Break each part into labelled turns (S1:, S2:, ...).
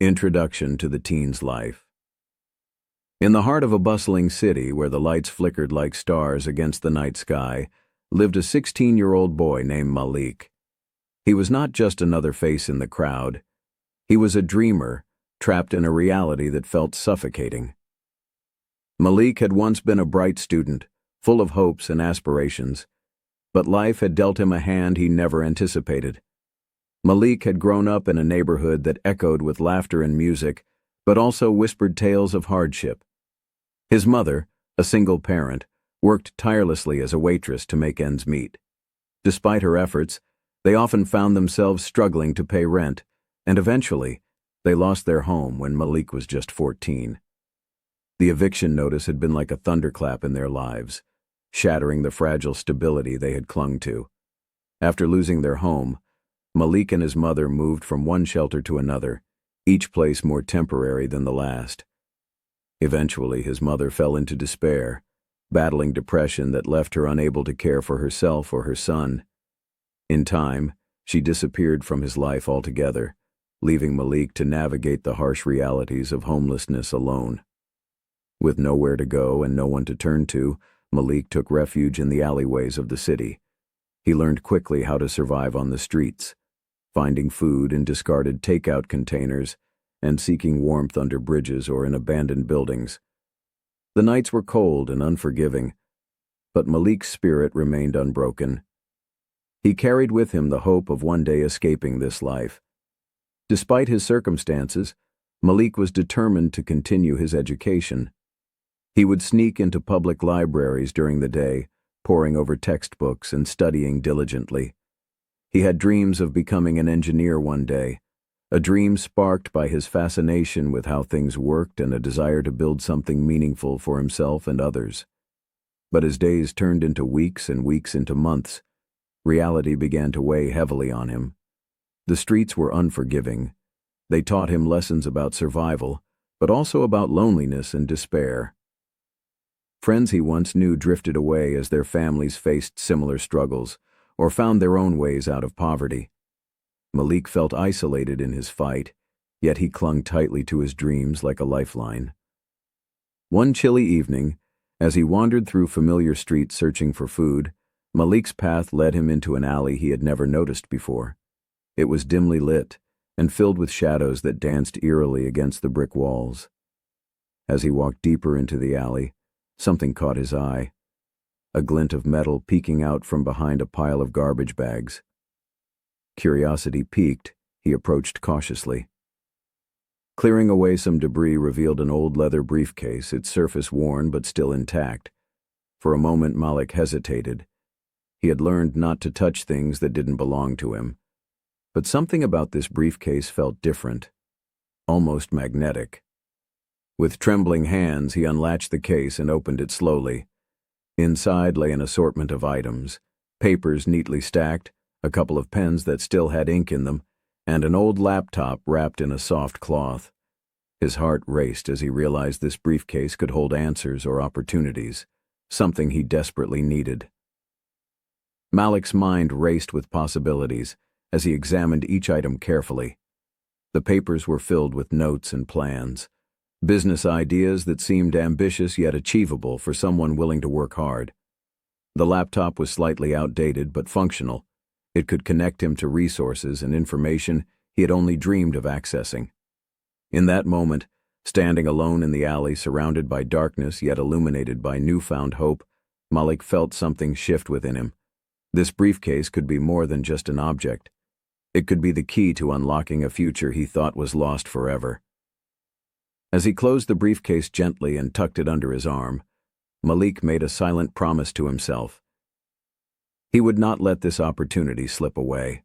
S1: Introduction to the teen's life. In the heart of a bustling city where the lights flickered like stars against the night sky, lived a 16-year-old boy named Malik. He was not just another face in the crowd. He was a dreamer, trapped in a reality that felt suffocating. Malik had once been a bright student, full of hopes and aspirations, but life had dealt him a hand he never anticipated. Malik had grown up in a neighborhood that echoed with laughter and music, but also whispered tales of hardship. His mother, a single parent, worked tirelessly as a waitress to make ends meet. Despite her efforts, they often found themselves struggling to pay rent, and eventually, they lost their home when Malik was just 14. The eviction notice had been like a thunderclap in their lives, shattering the fragile stability they had clung to. After losing their home, Malik and his mother moved from one shelter to another, each place more temporary than the last. Eventually, his mother fell into despair, battling depression that left her unable to care for herself or her son. In time, she disappeared from his life altogether, leaving Malik to navigate the harsh realities of homelessness alone. With nowhere to go and no one to turn to, Malik took refuge in the alleyways of the city. He learned quickly how to survive on the streets, finding food in discarded takeout containers and seeking warmth under bridges or in abandoned buildings. The nights were cold and unforgiving, but Malik's spirit remained unbroken. He carried with him the hope of one day escaping this life. Despite his circumstances, Malik was determined to continue his education. He would sneak into public libraries during the day, poring over textbooks and studying diligently. He had dreams of becoming an engineer one day, a dream sparked by his fascination with how things worked and a desire to build something meaningful for himself and others. But as days turned into weeks and weeks into months, reality began to weigh heavily on him. The streets were unforgiving. They taught him lessons about survival, but also about loneliness and despair. Friends he once knew drifted away as their families faced similar struggles, or found their own ways out of poverty. Malik felt isolated in his fight, yet he clung tightly to his dreams like a lifeline. One chilly evening, as he wandered through familiar streets searching for food, Malik's path led him into an alley he had never noticed before. It was dimly lit and filled with shadows that danced eerily against the brick walls. As he walked deeper into the alley, something caught his eye, a glint of metal peeking out from behind a pile of garbage bags. Curiosity piqued, he approached cautiously. Clearing away some debris revealed an old leather briefcase, its surface worn but still intact. For a moment Malik hesitated. He had learned not to touch things that didn't belong to him. But something about this briefcase felt different, almost magnetic. With trembling hands, he unlatched the case and opened it slowly. Inside lay an assortment of items, papers neatly stacked, a couple of pens that still had ink in them, and an old laptop wrapped in a soft cloth. His heart raced as he realized this briefcase could hold answers or opportunities, something he desperately needed. Malik's mind raced with possibilities as he examined each item carefully. The papers were filled with notes and plans, business ideas that seemed ambitious yet achievable for someone willing to work hard. The laptop was slightly outdated but functional. It could connect him to resources and information he had only dreamed of accessing. In that moment, standing alone in the alley surrounded by darkness yet illuminated by newfound hope, Malik felt something shift within him. This briefcase could be more than just an object. It could be the key to unlocking a future he thought was lost forever. As he closed the briefcase gently and tucked it under his arm, Malik made a silent promise to himself. He would not let this opportunity slip away.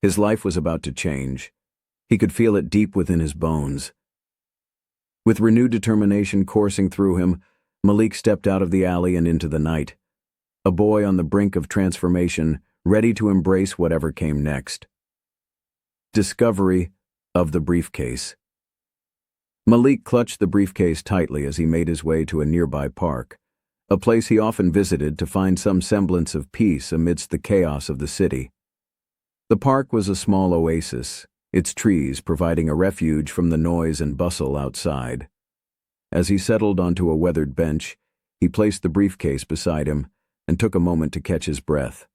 S1: His life was about to change. He could feel it deep within his bones. With renewed determination coursing through him, Malik stepped out of the alley and into the night, a boy on the brink of transformation, ready to embrace whatever came next. Discovery of the briefcase. Malik clutched the briefcase tightly as he made his way to a nearby park, a place he often visited to find some semblance of peace amidst the chaos of the city. The park was a small oasis, its trees providing a refuge from the noise and bustle outside. As he settled onto a weathered bench, he placed the briefcase beside him and took a moment to catch his breath.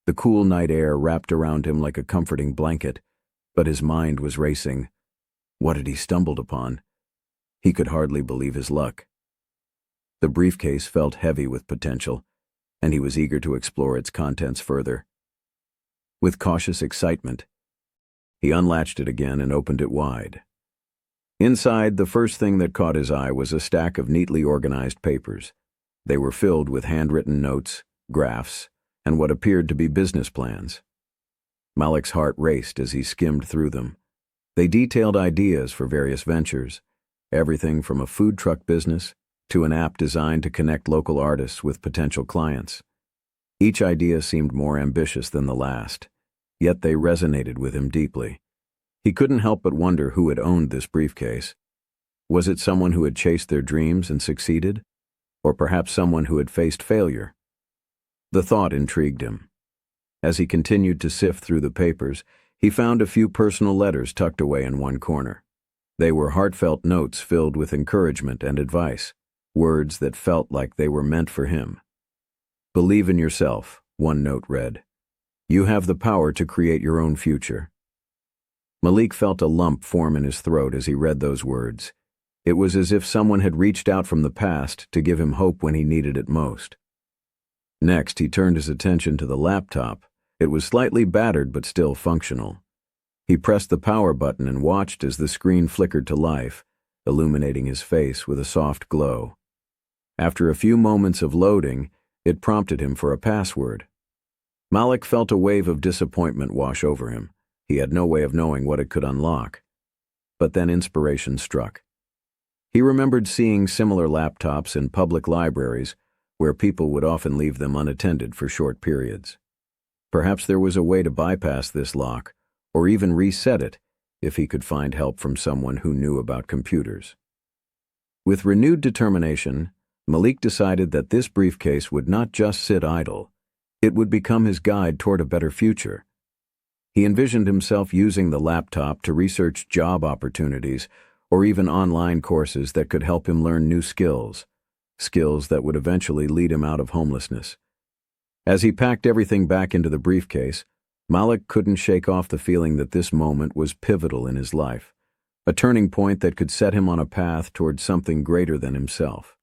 S1: The cool night air wrapped around him like a comforting blanket, but his mind was racing. What had he stumbled upon? He could hardly believe his luck. The briefcase felt heavy with potential, and he was eager to explore its contents further. With cautious excitement, he unlatched it again and opened it wide. Inside, the first thing that caught his eye was a stack of neatly organized papers. They were filled with handwritten notes, graphs, and what appeared to be business plans. Malik's heart raced as he skimmed through them. They detailed ideas for various ventures, everything from a food truck business to an app designed to connect local artists with potential clients. Each idea seemed more ambitious than the last, yet they resonated with him deeply. He couldn't help but wonder who had owned this briefcase. Was it someone who had chased their dreams and succeeded? Or perhaps someone who had faced failure? The thought intrigued him. As he continued to sift through the papers, he found a few personal letters tucked away in one corner. They were heartfelt notes filled with encouragement and advice, words that felt like they were meant for him. "Believe in yourself," one note read. "You have the power to create your own future." Malik felt a lump form in his throat as he read those words. It was as if someone had reached out from the past to give him hope when he needed it most. Next, he turned his attention to the laptop. It was slightly battered but still functional. He pressed the power button and watched as the screen flickered to life, illuminating his face with a soft glow. After a few moments of loading, it prompted him for a password. Malik felt a wave of disappointment wash over him. He had no way of knowing what it could unlock. But then inspiration struck. He remembered seeing similar laptops in public libraries where people would often leave them unattended for short periods. Perhaps there was a way to bypass this lock, or even reset it, if he could find help from someone who knew about computers. With renewed determination, Malik decided that this briefcase would not just sit idle. It would become his guide toward a better future. He envisioned himself using the laptop to research job opportunities or even online courses that could help him learn new skills that would eventually lead him out of homelessness. As he packed everything back into the briefcase, Malik couldn't shake off the feeling that this moment was pivotal in his life, a turning point that could set him on a path toward something greater than himself.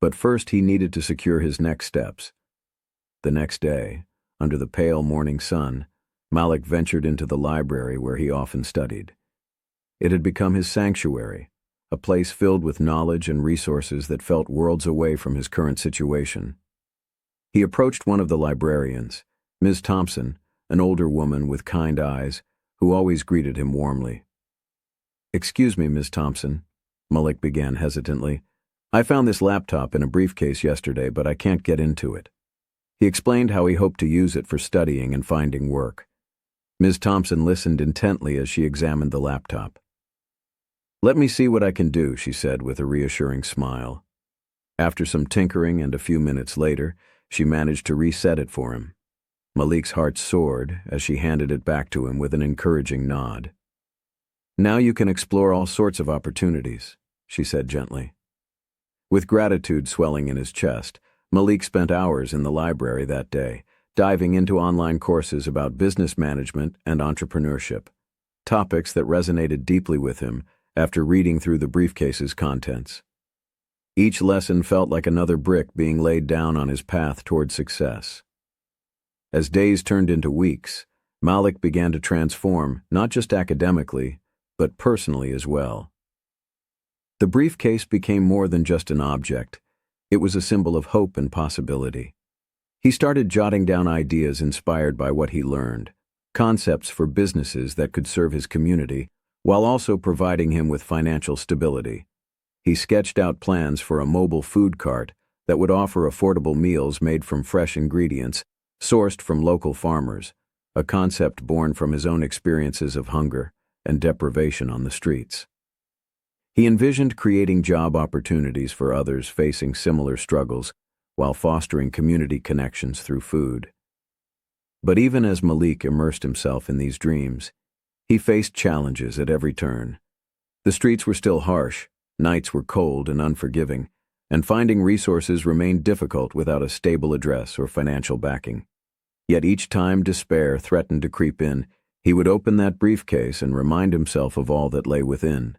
S1: But first he needed to secure his next steps. The next day, under the pale morning sun, Malik ventured into the library where he often studied. It had become his sanctuary, a place filled with knowledge and resources that felt worlds away from his current situation. He approached one of the librarians, Ms. Thompson, an older woman with kind eyes, who always greeted him warmly. "Excuse me, Ms. Thompson," Malik began hesitantly. "I found this laptop in a briefcase yesterday, but I can't get into it." He explained how he hoped to use it for studying and finding work. Ms. Thompson listened intently as she examined the laptop. "Let me see what I can do," she said with a reassuring smile. After some tinkering and a few minutes later, she managed to reset it for him. Malik's heart soared as she handed it back to him with an encouraging nod. "Now you can explore all sorts of opportunities," she said gently. With gratitude swelling in his chest, Malik spent hours in the library that day, diving into online courses about business management and entrepreneurship, topics that resonated deeply with him after reading through the briefcase's contents. Each lesson felt like another brick being laid down on his path toward success. As days turned into weeks, Malik began to transform, not just academically, but personally as well. The briefcase became more than just an object. It was a symbol of hope and possibility. He started jotting down ideas inspired by what he learned, concepts for businesses that could serve his community, while also providing him with financial stability. He sketched out plans for a mobile food cart that would offer affordable meals made from fresh ingredients, sourced from local farmers, a concept born from his own experiences of hunger and deprivation on the streets. He envisioned creating job opportunities for others facing similar struggles while fostering community connections through food. But even as Malik immersed himself in these dreams, He faced challenges at every turn. The streets were still harsh, nights were cold and unforgiving, and finding resources remained difficult without a stable address or financial backing. Yet each time despair threatened to creep in, he would open that briefcase and remind himself of all that lay within.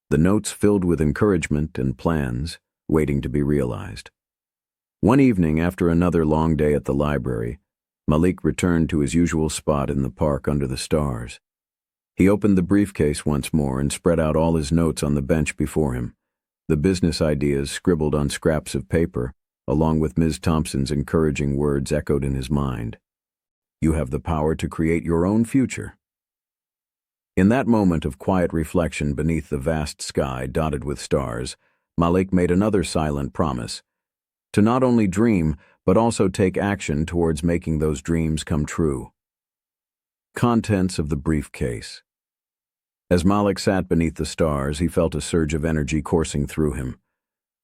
S1: The notes filled with encouragement and plans, waiting to be realized. One evening, after another long day at the library, Malik returned to his usual spot in the park under the stars. He opened the briefcase once more and spread out all his notes on the bench before him, the business ideas scribbled on scraps of paper, along with Ms. Thompson's encouraging words echoed in his mind. You have the power to create your own future. In that moment of quiet reflection beneath the vast sky dotted with stars, Malik made another silent promise, to not only dream, but also take action towards making those dreams come true. Contents of the briefcase. As Malik sat beneath the stars, he felt a surge of energy coursing through him.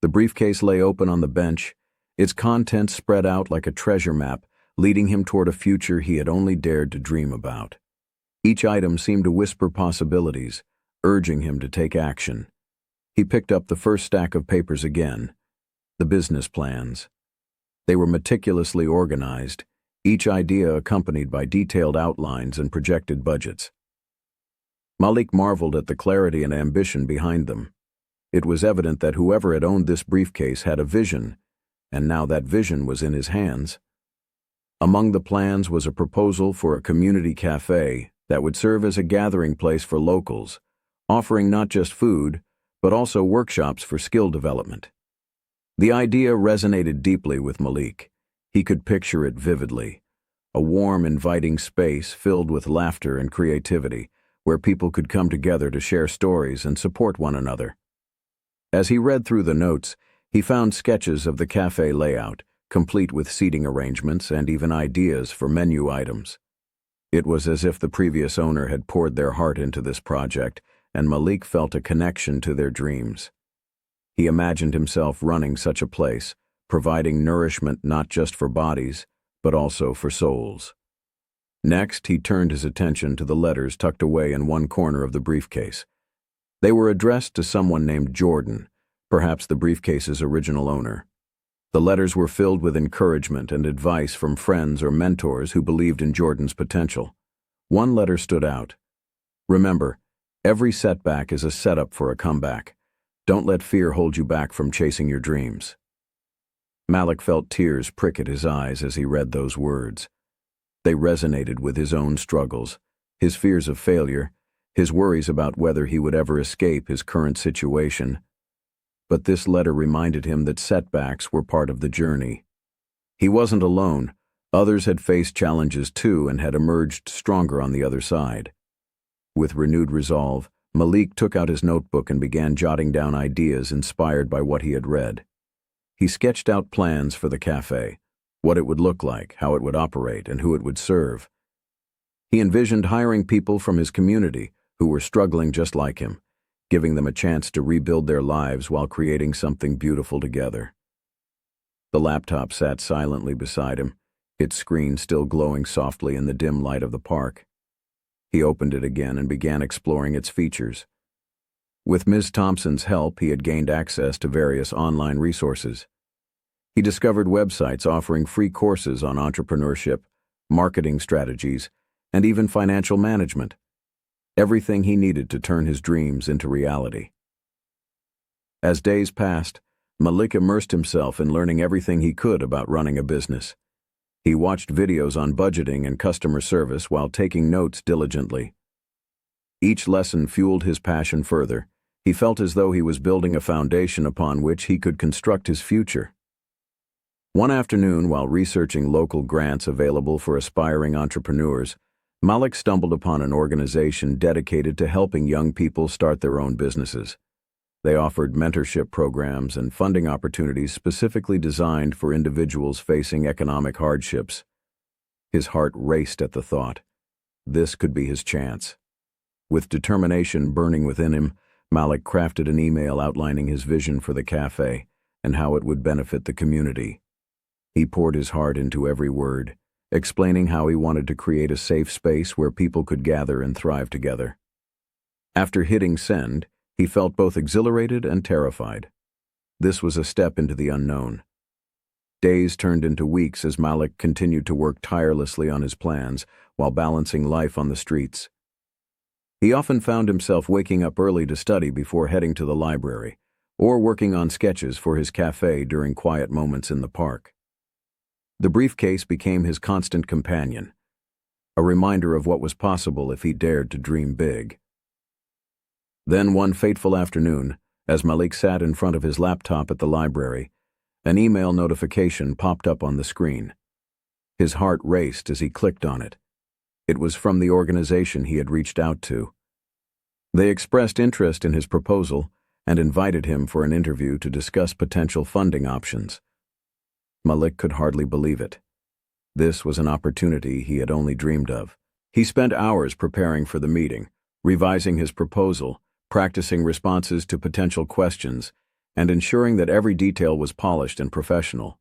S1: The briefcase lay open on the bench, its contents spread out like a treasure map, leading him toward a future he had only dared to dream about. Each item seemed to whisper possibilities, urging him to take action. He picked up the first stack of papers again, the business plans. They were meticulously organized, each idea accompanied by detailed outlines and projected budgets. Malik marveled at the clarity and ambition behind them. It was evident that whoever had owned this briefcase had a vision, and now that vision was in his hands. Among the plans was a proposal for a community cafe that would serve as a gathering place for locals, offering not just food, but also workshops for skill development. The idea resonated deeply with Malik. He could picture it vividly, a warm, inviting space filled with laughter and creativity, where people could come together to share stories and support one another. As he read through the notes, he found sketches of the cafe layout, complete with seating arrangements and even ideas for menu items. It was as if the previous owner had poured their heart into this project, and Malik felt a connection to their dreams. He imagined himself running such a place, providing nourishment not just for bodies, but also for souls. Next, he turned his attention to the letters tucked away in one corner of the briefcase. They were addressed to someone named Jordan, perhaps the briefcase's original owner. The letters were filled with encouragement and advice from friends or mentors who believed in Jordan's potential. One letter stood out. Remember, every setback is a setup for a comeback. Don't let fear hold you back from chasing your dreams. Malik felt tears prick at his eyes as he read those words. They resonated with his own struggles, his fears of failure, his worries about whether he would ever escape his current situation. But this letter reminded him that setbacks were part of the journey. He wasn't alone. Others had faced challenges too and had emerged stronger on the other side. With renewed resolve, Malik took out his notebook and began jotting down ideas inspired by what he had read. He sketched out plans for the cafe, what it would look like, how it would operate, and who it would serve. He envisioned hiring people from his community who were struggling just like him, giving them a chance to rebuild their lives while creating something beautiful together. The laptop sat silently beside him, its screen still glowing softly in the dim light of the park. He opened it again and began exploring its features. With Ms. Thompson's help, he had gained access to various online resources. He discovered websites offering free courses on entrepreneurship, marketing strategies, and even financial management. Everything he needed to turn his dreams into reality. As days passed, Malik immersed himself in learning everything he could about running a business. He watched videos on budgeting and customer service while taking notes diligently. Each lesson fueled his passion further. He felt as though he was building a foundation upon which he could construct his future. One afternoon, while researching local grants available for aspiring entrepreneurs, Malik stumbled upon an organization dedicated to helping young people start their own businesses. They offered mentorship programs and funding opportunities specifically designed for individuals facing economic hardships. His heart raced at the thought. This could be his chance. With determination burning within him, Malik crafted an email outlining his vision for the cafe and how it would benefit the community. He poured his heart into every word, explaining how he wanted to create a safe space where people could gather and thrive together. After hitting send, he felt both exhilarated and terrified. This was a step into the unknown. Days turned into weeks as Malik continued to work tirelessly on his plans while balancing life on the streets. He often found himself waking up early to study before heading to the library, or working on sketches for his cafe during quiet moments in the park. The briefcase became his constant companion, a reminder of what was possible if he dared to dream big. Then one fateful afternoon, as Malik sat in front of his laptop at the library, an email notification popped up on the screen. His heart raced as he clicked on it. It was from the organization he had reached out to. They expressed interest in his proposal and invited him for an interview to discuss potential funding options. Malik could hardly believe it. This was an opportunity he had only dreamed of. He spent hours preparing for the meeting, revising his proposal, practicing responses to potential questions, and ensuring that every detail was polished and professional.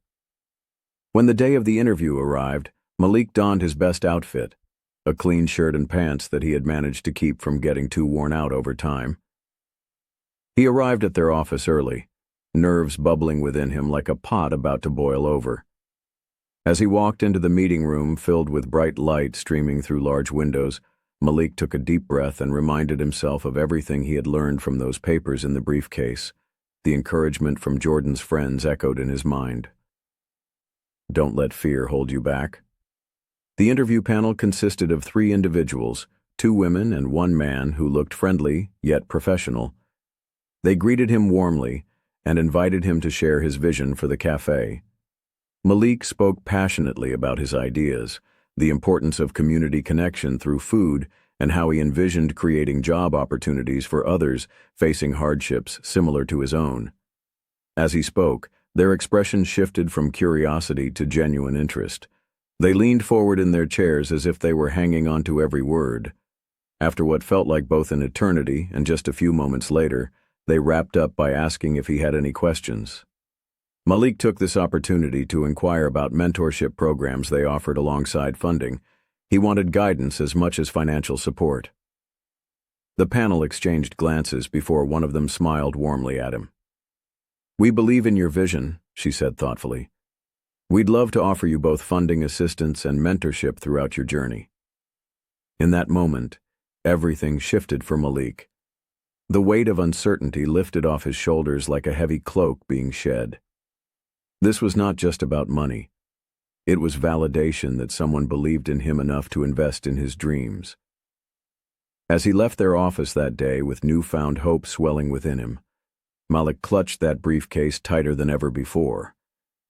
S1: When the day of the interview arrived, Malik donned his best outfit, a clean shirt and pants that he had managed to keep from getting too worn out over time. He arrived at their office early, nerves bubbling within him like a pot about to boil over. As he walked into the meeting room filled with bright light streaming through large windows, Malik took a deep breath and reminded himself of everything he had learned from those papers in the briefcase. The encouragement from Jordan's friends echoed in his mind. Don't let fear hold you back. The interview panel consisted of 3 individuals, 2 women and 1 man who looked friendly, yet professional. They greeted him warmly and invited him to share his vision for the cafe. Malik spoke passionately about his ideas, the importance of community connection through food, and how he envisioned creating job opportunities for others facing hardships similar to his own. As he spoke, their expressions shifted from curiosity to genuine interest. They leaned forward in their chairs as if they were hanging on to every word. After what felt like both an eternity and just a few moments later, they wrapped up by asking if he had any questions. Malik took this opportunity to inquire about mentorship programs they offered alongside funding. He wanted guidance as much as financial support. The panel exchanged glances before one of them smiled warmly at him. "We believe in your vision," she said thoughtfully. "We'd love to offer you both funding assistance and mentorship throughout your journey." In that moment, everything shifted for Malik. The weight of uncertainty lifted off his shoulders like a heavy cloak being shed. This was not just about money. It was validation that someone believed in him enough to invest in his dreams. As he left their office that day with newfound hope swelling within him, Malik clutched that briefcase tighter than ever before.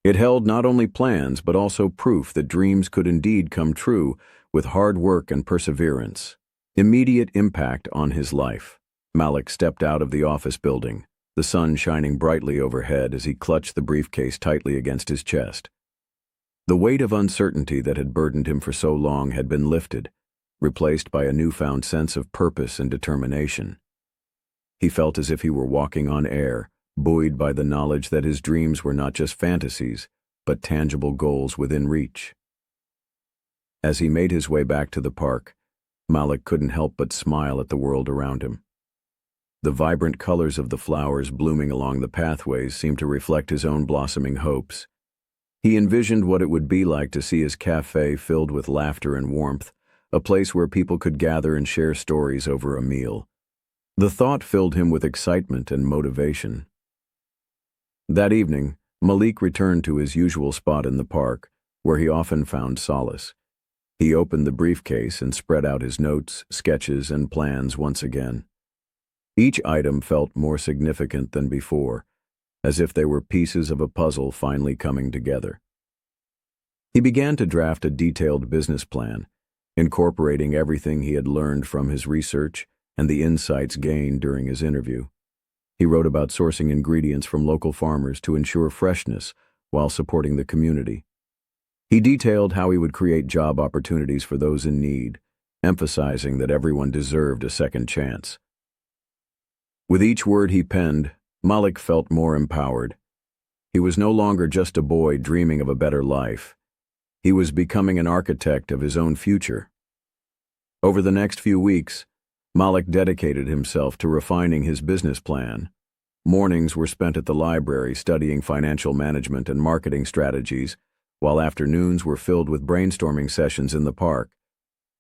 S1: It held not only plans but also proof that dreams could indeed come true with hard work and perseverance. Immediate impact on his life. Malik stepped out of the office building, the sun shining brightly overhead as he clutched the briefcase tightly against his chest. The weight of uncertainty that had burdened him for so long had been lifted, replaced by a newfound sense of purpose and determination. He felt as if he were walking on air, buoyed by the knowledge that his dreams were not just fantasies, but tangible goals within reach. As he made his way back to the park, Malik couldn't help but smile at the world around him. The vibrant colors of the flowers blooming along the pathways seemed to reflect his own blossoming hopes. He envisioned what it would be like to see his cafe filled with laughter and warmth, a place where people could gather and share stories over a meal. The thought filled him with excitement and motivation. That evening, Malik returned to his usual spot in the park, where he often found solace. He opened the briefcase and spread out his notes, sketches, and plans once again. Each item felt more significant than before, as if they were pieces of a puzzle finally coming together. He began to draft a detailed business plan, incorporating everything he had learned from his research and the insights gained during his interview. He wrote about sourcing ingredients from local farmers to ensure freshness while supporting the community. He detailed how he would create job opportunities for those in need, emphasizing that everyone deserved a second chance. With each word he penned, Malik felt more empowered. He was no longer just a boy dreaming of a better life. He was becoming an architect of his own future. Over the next few weeks, Malik dedicated himself to refining his business plan. Mornings were spent at the library studying financial management and marketing strategies, while afternoons were filled with brainstorming sessions in the park.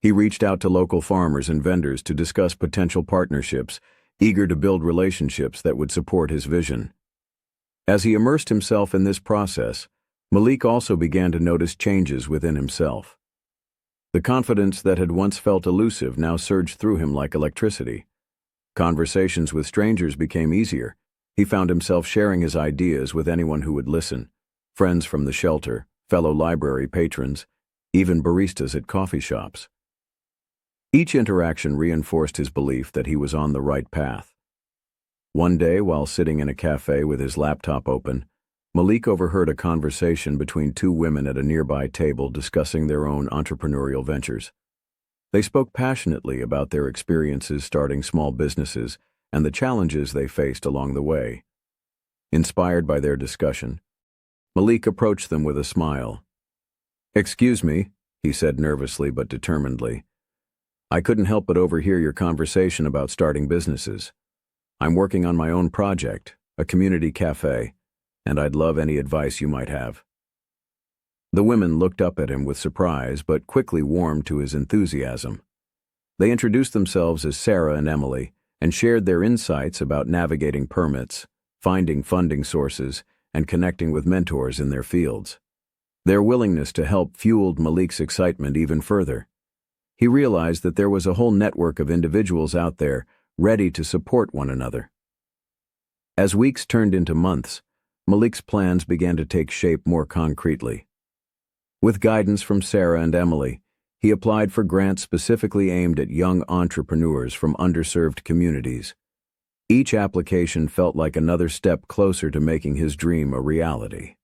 S1: He reached out to local farmers and vendors to discuss potential partnerships, eager to build relationships that would support his vision. As he immersed himself in this process, Malik also began to notice changes within himself. The confidence that had once felt elusive now surged through him like electricity. Conversations with strangers became easier. He found himself sharing his ideas with anyone who would listen: friends from the shelter, fellow library patrons, even baristas at coffee shops. Each interaction reinforced his belief that he was on the right path. One day, while sitting in a cafe with his laptop open, Malik overheard a conversation between two women at a nearby table discussing their own entrepreneurial ventures. They spoke passionately about their experiences starting small businesses and the challenges they faced along the way. Inspired by their discussion, Malik approached them with a smile. "Excuse me," he said nervously but determinedly. "I couldn't help but overhear your conversation about starting businesses. I'm working on my own project, a community cafe, and I'd love any advice you might have." The women looked up at him with surprise but quickly warmed to his enthusiasm. They introduced themselves as Sarah and Emily and shared their insights about navigating permits, finding funding sources, and connecting with mentors in their fields. Their willingness to help fueled Malik's excitement even further. He realized that there was a whole network of individuals out there ready to support one another. As weeks turned into months, Malik's plans began to take shape more concretely. With guidance from Sarah and Emily, he applied for grants specifically aimed at young entrepreneurs from underserved communities. Each application felt like another step closer to making his dream a reality.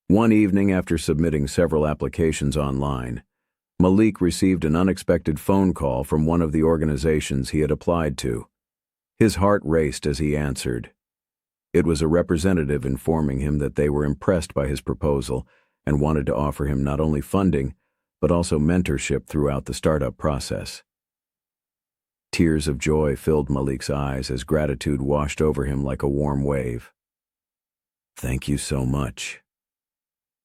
S1: One evening, after submitting several applications online, Malik received an unexpected phone call from one of the organizations he had applied to. His heart raced as he answered. It was a representative informing him that they were impressed by his proposal and wanted to offer him not only funding, but also mentorship throughout the startup process. Tears of joy filled Malik's eyes as gratitude washed over him like a warm wave. "Thank you so much.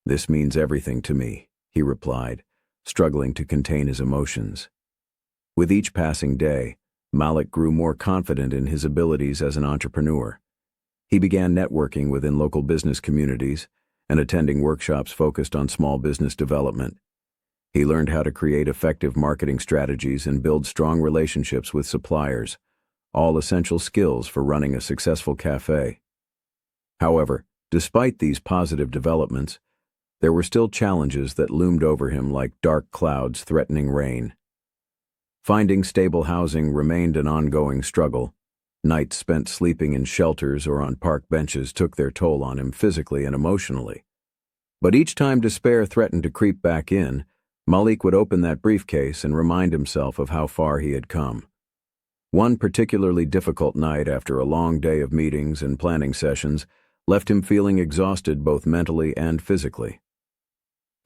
S1: This means everything to me," he replied, struggling to contain his emotions. With each passing day, Malik grew more confident in his abilities as an entrepreneur. He began networking within local business communities and attending workshops focused on small business development. He learned how to create effective marketing strategies and build strong relationships with suppliers, all essential skills for running a successful cafe. However, despite these positive developments, there were still challenges that loomed over him like dark clouds threatening rain. Finding stable housing remained an ongoing struggle. Nights spent sleeping in shelters or on park benches took their toll on him physically and emotionally. But each time despair threatened to creep back in, Malik would open that briefcase and remind himself of how far he had come. One particularly difficult night after a long day of meetings and planning sessions left him feeling exhausted both mentally and physically.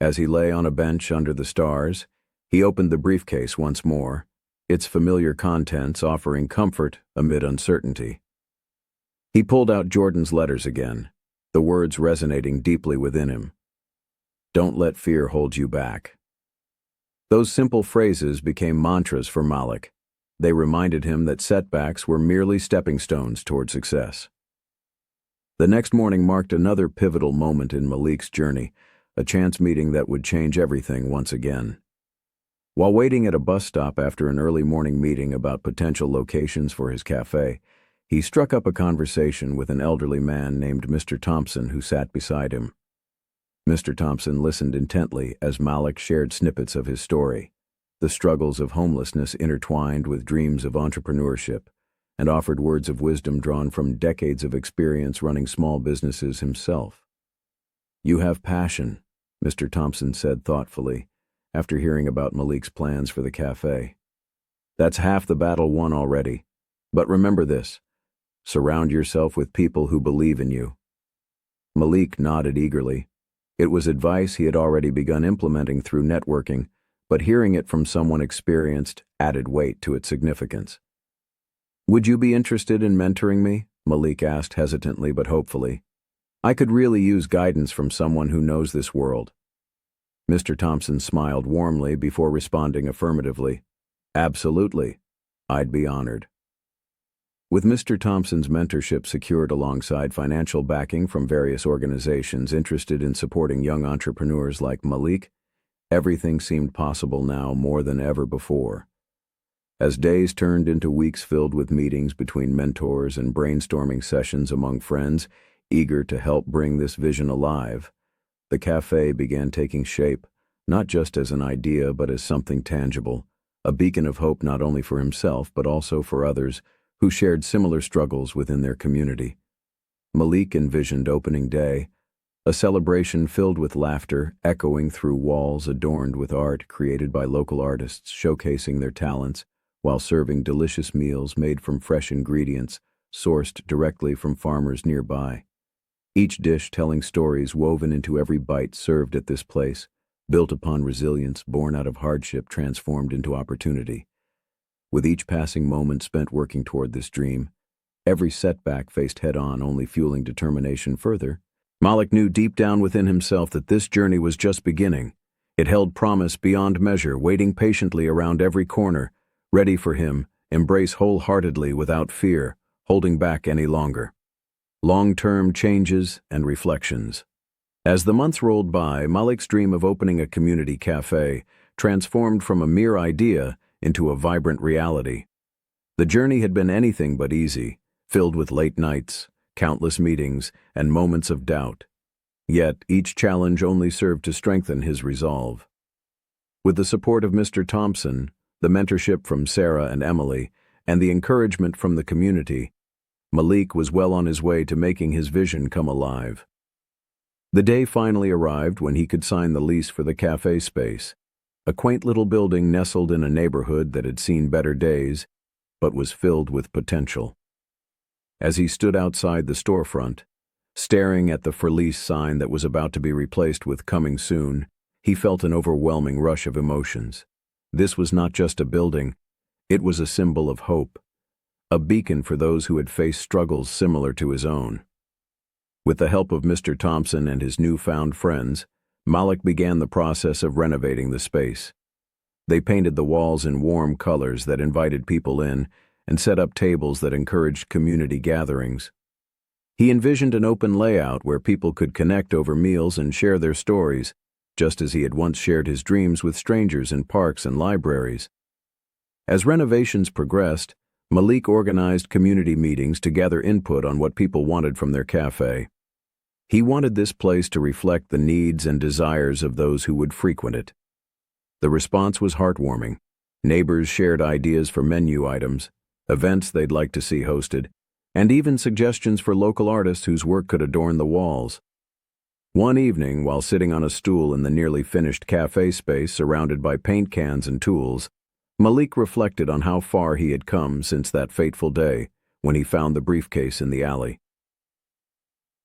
S1: As he lay on a bench under the stars, he opened the briefcase once more, its familiar contents offering comfort amid uncertainty. He pulled out Jordan's letters again, the words resonating deeply within him. "Don't let fear hold you back." Those simple phrases became mantras for Malik. They reminded him that setbacks were merely stepping stones toward success. The next morning marked another pivotal moment in Malik's journey, a chance meeting that would change everything once again. While waiting at a bus stop after an early morning meeting about potential locations for his cafe, he struck up a conversation with an elderly man named Mr. Thompson who sat beside him. Mr. Thompson listened intently as Malik shared snippets of his story, the struggles of homelessness intertwined with dreams of entrepreneurship, and offered words of wisdom drawn from decades of experience running small businesses himself. "You have passion," Mr. Thompson said thoughtfully, after hearing about Malik's plans for the cafe. "That's half the battle won already. But remember this: surround yourself with people who believe in you." Malik nodded eagerly. It was advice he had already begun implementing through networking, but hearing it from someone experienced added weight to its significance. "Would you be interested in mentoring me?" Malik asked hesitantly but hopefully. "I could really use guidance from someone who knows this world." Mr. Thompson smiled warmly before responding affirmatively. "Absolutely. I'd be honored." With Mr. Thompson's mentorship secured alongside financial backing from various organizations interested in supporting young entrepreneurs like Malik, everything seemed possible now more than ever before. As days turned into weeks filled with meetings between mentors and brainstorming sessions among friends eager to help bring this vision alive, the cafe began taking shape, not just as an idea but as something tangible, a beacon of hope not only for himself but also for others who shared similar struggles within their community. Malik envisioned opening day, a celebration filled with laughter echoing through walls adorned with art created by local artists showcasing their talents while serving delicious meals made from fresh ingredients sourced directly from farmers nearby. Each dish telling stories woven into every bite served at this place, built upon resilience born out of hardship transformed into opportunity. With each passing moment spent working toward this dream, every setback faced head-on only fueling determination further, Malik knew deep down within himself that this journey was just beginning. It held promise beyond measure, waiting patiently around every corner, ready for him, embrace wholeheartedly without fear, holding back any longer. Long-term changes and reflections. As the months rolled by, Malik's dream of opening a community cafe transformed from a mere idea into a vibrant reality. The journey had been anything but easy, filled with late nights, countless meetings, and moments of doubt. Yet each challenge only served to strengthen his resolve. With the support of Mr. Thompson, the mentorship from Sarah and Emily, and the encouragement from the community, Malik was well on his way to making his vision come alive. The day finally arrived when he could sign the lease for the cafe space, a quaint little building nestled in a neighborhood that had seen better days, but was filled with potential. As he stood outside the storefront, staring at the for lease sign that was about to be replaced with "coming soon," he felt an overwhelming rush of emotions. This was not just a building, it was a symbol of hope, a beacon for those who had faced struggles similar to his own. With the help of Mr. Thompson and his newfound friends, Malik began the process of renovating the space. They painted the walls in warm colors that invited people in and set up tables that encouraged community gatherings. He envisioned an open layout where people could connect over meals and share their stories, just as he had once shared his dreams with strangers in parks and libraries. As renovations progressed, Malik organized community meetings to gather input on what people wanted from their cafe. He wanted this place to reflect the needs and desires of those who would frequent it. The response was heartwarming. Neighbors shared ideas for menu items, events they'd like to see hosted, and even suggestions for local artists whose work could adorn the walls. One evening, while sitting on a stool in the nearly finished cafe space surrounded by paint cans and tools, Malik reflected on how far he had come since that fateful day when he found the briefcase in the alley.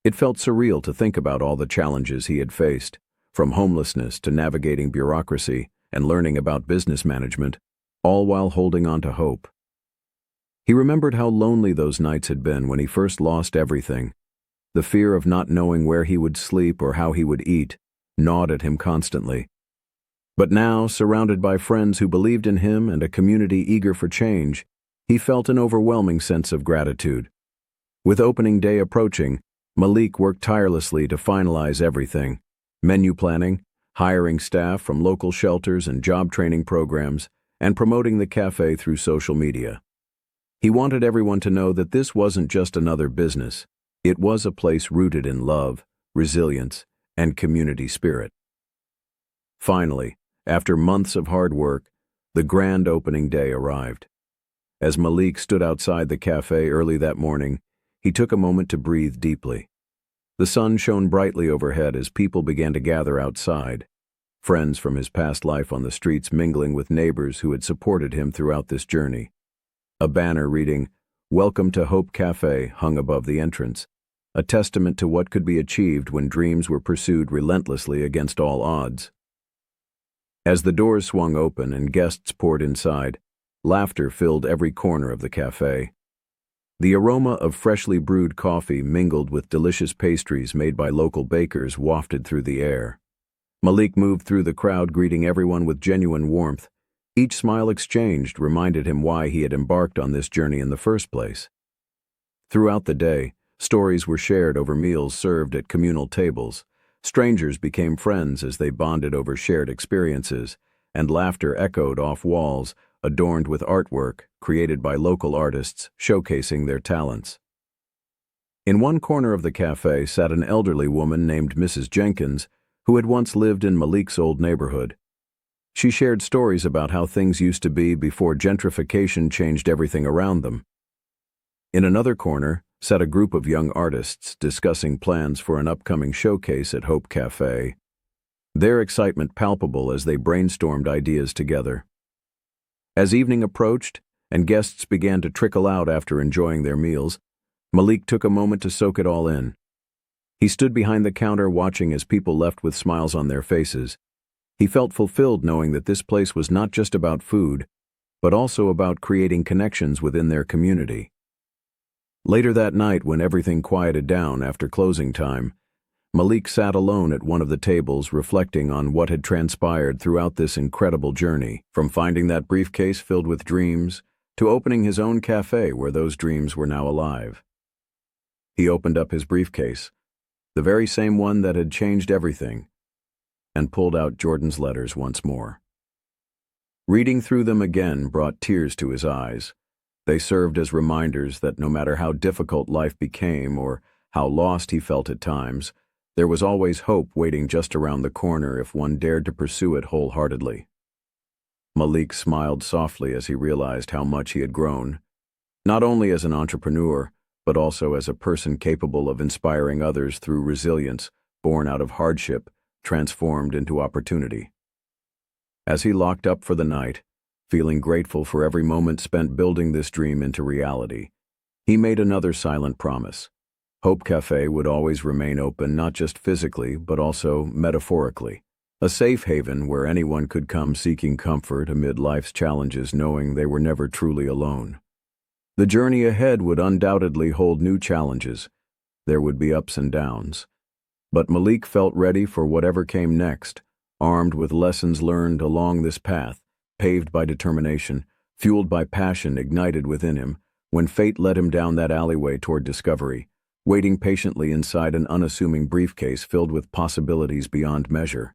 S1: It felt surreal to think about all the challenges he had faced, from homelessness to navigating bureaucracy and learning about business management, all while holding on to hope. He remembered how lonely those nights had been when he first lost everything. The fear of not knowing where he would sleep or how he would eat gnawed at him constantly. But now, surrounded by friends who believed in him and a community eager for change, he felt an overwhelming sense of gratitude. With opening day approaching, Malik worked tirelessly to finalize everything: menu planning, hiring staff from local shelters and job training programs, and promoting the cafe through social media. He wanted everyone to know that this wasn't just another business. It was a place rooted in love, resilience, and community spirit. Finally, after months of hard work, the grand opening day arrived. As Malik stood outside the cafe early that morning, he took a moment to breathe deeply. The sun shone brightly overhead as people began to gather outside, friends from his past life on the streets mingling with neighbors who had supported him throughout this journey. A banner reading, "Welcome to Hope Cafe," hung above the entrance, a testament to what could be achieved when dreams were pursued relentlessly against all odds. As the doors swung open and guests poured inside, laughter filled every corner of the cafe. The aroma of freshly brewed coffee mingled with delicious pastries made by local bakers wafted through the air. Malik moved through the crowd, greeting everyone with genuine warmth. Each smile exchanged reminded him why he had embarked on this journey in the first place. Throughout the day, stories were shared over meals served at communal tables. Strangers became friends as they bonded over shared experiences, and laughter echoed off walls adorned with artwork created by local artists showcasing their talents. In one corner of the cafe sat an elderly woman named Mrs. Jenkins, who had once lived in Malik's old neighborhood. She shared stories about how things used to be before gentrification changed everything around them. In another corner sat a group of young artists discussing plans for an upcoming showcase at Hope Cafe, their excitement palpable as they brainstormed ideas together. As evening approached and guests began to trickle out after enjoying their meals, Malik took a moment to soak it all in. He stood behind the counter watching as people left with smiles on their faces. He felt fulfilled knowing that this place was not just about food, but also about creating connections within their community. Later that night, when everything quieted down after closing time, Malik sat alone at one of the tables reflecting on what had transpired throughout this incredible journey, from finding that briefcase filled with dreams to opening his own cafe where those dreams were now alive. He opened up his briefcase, the very same one that had changed everything, and pulled out Jordan's letters once more. Reading through them again brought tears to his eyes. They served as reminders that no matter how difficult life became or how lost he felt at times, there was always hope waiting just around the corner if one dared to pursue it wholeheartedly. Malik smiled softly as he realized how much he had grown, not only as an entrepreneur, but also as a person capable of inspiring others through resilience, born out of hardship, transformed into opportunity. As he locked up for the night, feeling grateful for every moment spent building this dream into reality, he made another silent promise. Hope Cafe would always remain open not just physically, but also metaphorically. A safe haven where anyone could come seeking comfort amid life's challenges, knowing they were never truly alone. The journey ahead would undoubtedly hold new challenges. There would be ups and downs. But Malik felt ready for whatever came next, armed with lessons learned along this path, paved by determination, fueled by passion ignited within him, when fate led him down that alleyway toward discovery, waiting patiently inside an unassuming briefcase filled with possibilities beyond measure.